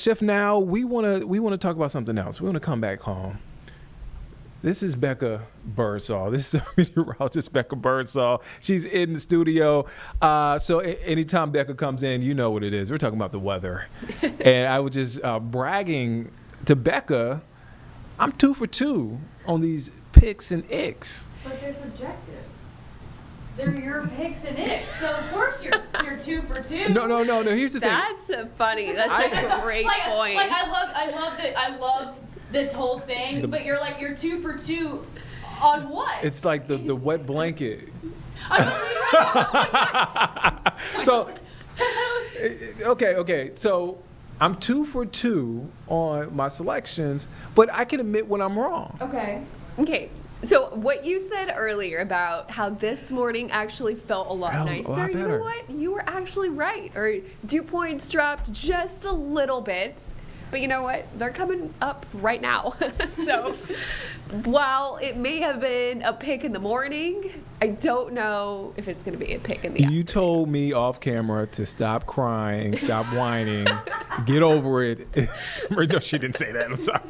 Chef Now, we wanna talk about something else. We wanna come back home. This is Becca Birdsall. This is meteorologist Becca Birdsall. She's in the studio. So anytime Becca comes in, you know what it is. We're talking about the weather. And I was just bragging to Becca, I'm 2 for 2 on these picks and icks. But they're subjective. They're your picks and icks. So of course you're 2 for 2. No. Here's the thing. That's funny. That's a great point. Like I love this whole thing, but you're 2 for 2 on what? It's like the wet blanket. So, okay. So I'm 2 for 2 on my selections, but I can admit when I'm wrong. Okay. So what you said earlier about how this morning actually felt a lot nicer, you know what? You were actually right. Or dew points dropped just a little bit. But you know what? They're coming up right now. So while it may have been a pick in the morning, I don't know if it's going to be a pick in the afternoon. You told me off camera to stop crying, stop whining, get over it. No, she didn't say that. I'm sorry.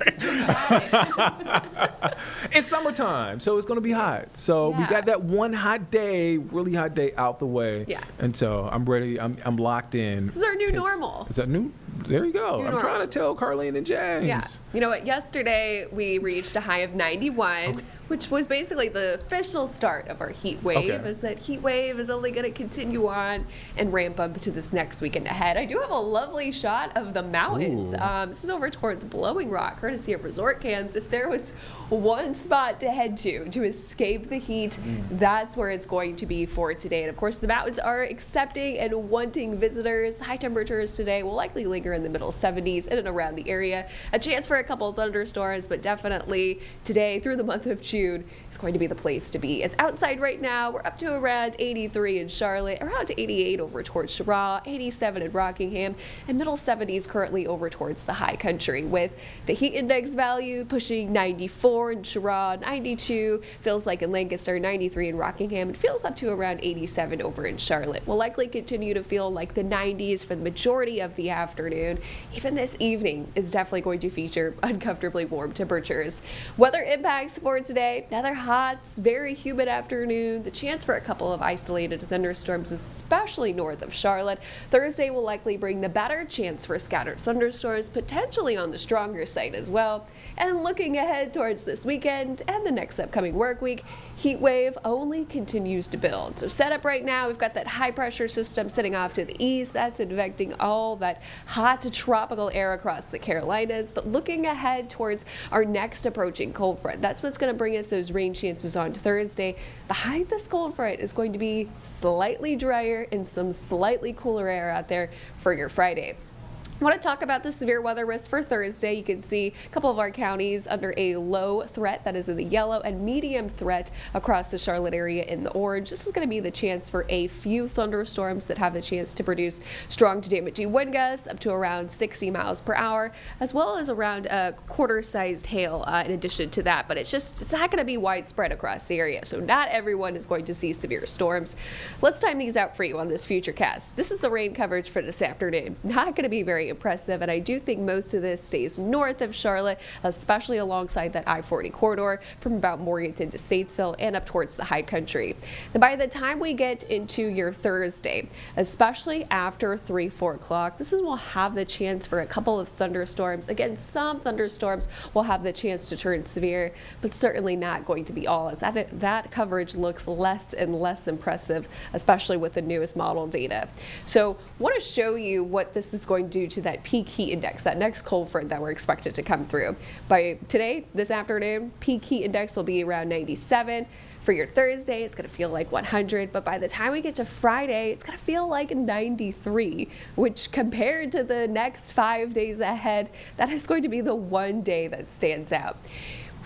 It's summertime, so it's going to be hot. So we got that one hot day, really hot day out the way. Yeah. And so I'm ready. I'm locked in. This is our new normal. Is that new? There you go. I'm trying to tell Carlene and James. Yeah. You know what? Yesterday we reached a high of 91, which was basically the official start of our heat wave. As that heat wave is only going to continue on and ramp up to this next weekend ahead. I do have a lovely shot of the mountains. This is over towards Blowing Rock, courtesy of Resort Cans. If there was one spot to head to escape the heat, that's where it's going to be for today. And of course, the mountains are accepting and wanting visitors. High temperatures today will likely linger in the middle 70s in and around the area. A chance for a couple of thunderstorms, but definitely today through the month of June is going to be the place to be. As outside right now, we're up to around 83 in Charlotte, around 88 over towards Chirac, 87 in Rockingham, and middle 70s currently over towards the high country, with the heat index value pushing 94 in Chirac, 92 feels like in Lancaster, 93 in Rockingham, and feels up to around 87 over in Charlotte. We'll likely continue to feel like the 90s for the majority of the afternoon. Even this evening is definitely going to feature uncomfortably warm temperatures. Weather impacts for today: another hot, very humid afternoon, the chance for a couple of isolated thunderstorms, especially north of Charlotte. Thursday will likely bring the better chance for scattered thunderstorms, potentially on the stronger side as well. And looking ahead towards this weekend and the next upcoming work week, heat wave only continues to build. So set up right now, we've got that high pressure system sitting off to the east. That's infecting all that hot tropical air across the Carolinas. But looking ahead towards our next approaching cold front, that's what's going to bring us those rain chances on Thursday. Behind this cold front is going to be slightly drier and some slightly cooler air out there for your Friday. I want to talk about the severe weather risk for Thursday. You can see a couple of our counties under a low threat, that is in the yellow, and medium threat across the Charlotte area in the orange. This is going to be the chance for a few thunderstorms that have the chance to produce strong to damaging wind gusts up to around 60 miles per hour, as well as around a quarter-sized hail in addition to that. But it's not going to be widespread across the area, so not everyone is going to see severe storms. Let's time these out for you on this futurecast. This is the rain coverage for this afternoon. Not going to be very impressive, and I do think most of this stays north of Charlotte, especially alongside that I-40 corridor from about Morganton to Statesville and up towards the high country. And by the time we get into your Thursday, especially after 3-4 o'clock, this is we'll have the chance for a couple of thunderstorms. Again, some thunderstorms will have the chance to turn severe, but certainly not going to be all, as that coverage looks less and less impressive, especially with the newest model data. So I want to show you what this is going to do to that peak heat index, that next cold front that we're expected to come through. By today, this afternoon, peak heat index will be around 97. For your Thursday, it's going to feel like 100, but by the time we get to Friday, it's going to feel like 93, which compared to the next 5 days ahead, that is going to be the one day that stands out.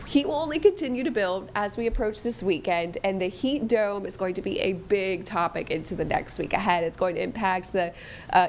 Heat will only continue to build as we approach this weekend, and the heat dome is going to be a big topic into the next week ahead. It's going to impact the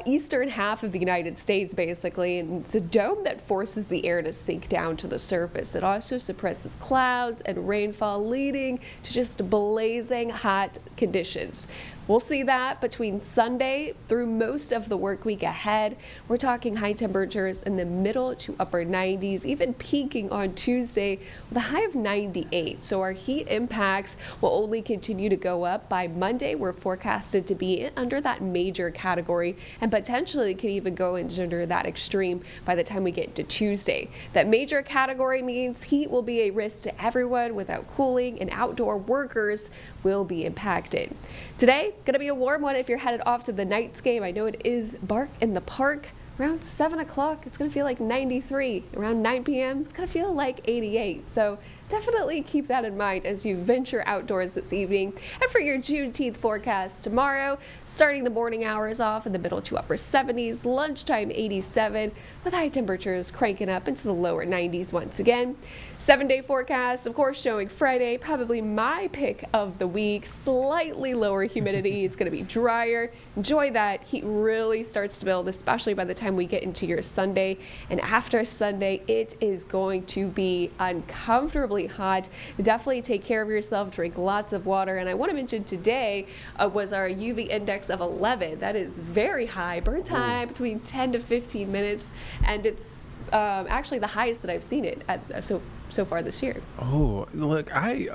eastern half of the United States, basically, and it's a dome that forces the air to sink down to the surface. It also suppresses clouds and rainfall, leading to just blazing hot conditions. We'll see that between Sunday through most of the work week ahead. We're talking high temperatures in the middle to upper 90s, even peaking on Tuesday with a high of 98. So our heat impacts will only continue to go up. By Monday, we're forecasted to be under that major category and potentially could even go under that extreme by the time we get to Tuesday. That major category means heat will be a risk to everyone without cooling, and outdoor workers will be impacted. Today, going to be a warm one if you're headed off to the Knights game. I know it is Bark in the Park. Around 7 o'clock, it's going to feel like 93. Around 9 p.m., it's going to feel like 88. So definitely keep that in mind as you venture outdoors this evening. And for your Juneteenth forecast tomorrow, starting the morning hours off in the middle to upper 70s, lunchtime 87, with high temperatures cranking up into the lower 90s once again. 7-day forecast, of course, showing Friday, probably my pick of the week. Slightly lower humidity. It's going to be drier. Enjoy that. Heat really starts to build, especially by the time we get into your Sunday. And after Sunday, it is going to be uncomfortably hot. Definitely take care of yourself. Drink lots of water. And I want to mention today was our UV index of 11. That is very high. Burn time between 10 to 15 minutes. And it's actually the highest that I've seen it at so far this year. Oh, look, I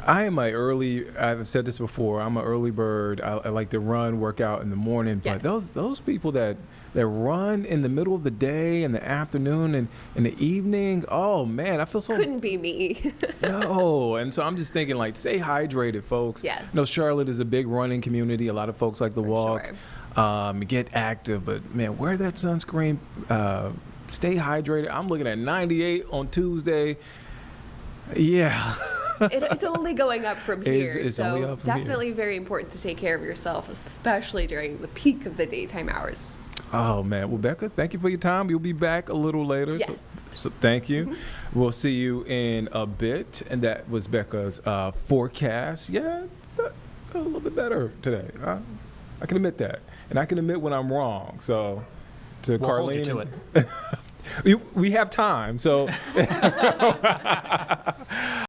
am I've said this before, I'm an early bird. I like to run, work out in the morning, but Yes. those people that run in the middle of the day, in the afternoon, and in the evening, oh man, I feel so. Couldn't be me. No, and so I'm just thinking, like, stay hydrated, folks. Yes. Charlotte is a big running community. A lot of folks like to walk, get active, but man, wear that sunscreen. Stay hydrated. I'm looking at 98 on Tuesday. Yeah. It's only going up from here. It's so only up from here. definitely very important to take care of yourself, especially during the peak of the daytime hours. Oh, man. Well, Becca, thank you for your time. You'll be back a little later. Yes. So thank you. We'll see you in a bit. And that was Becca's forecast. Yeah, a little bit better today. I can admit that. And I can admit when I'm wrong. So to We'll hold you Carlene. to it. We have time. So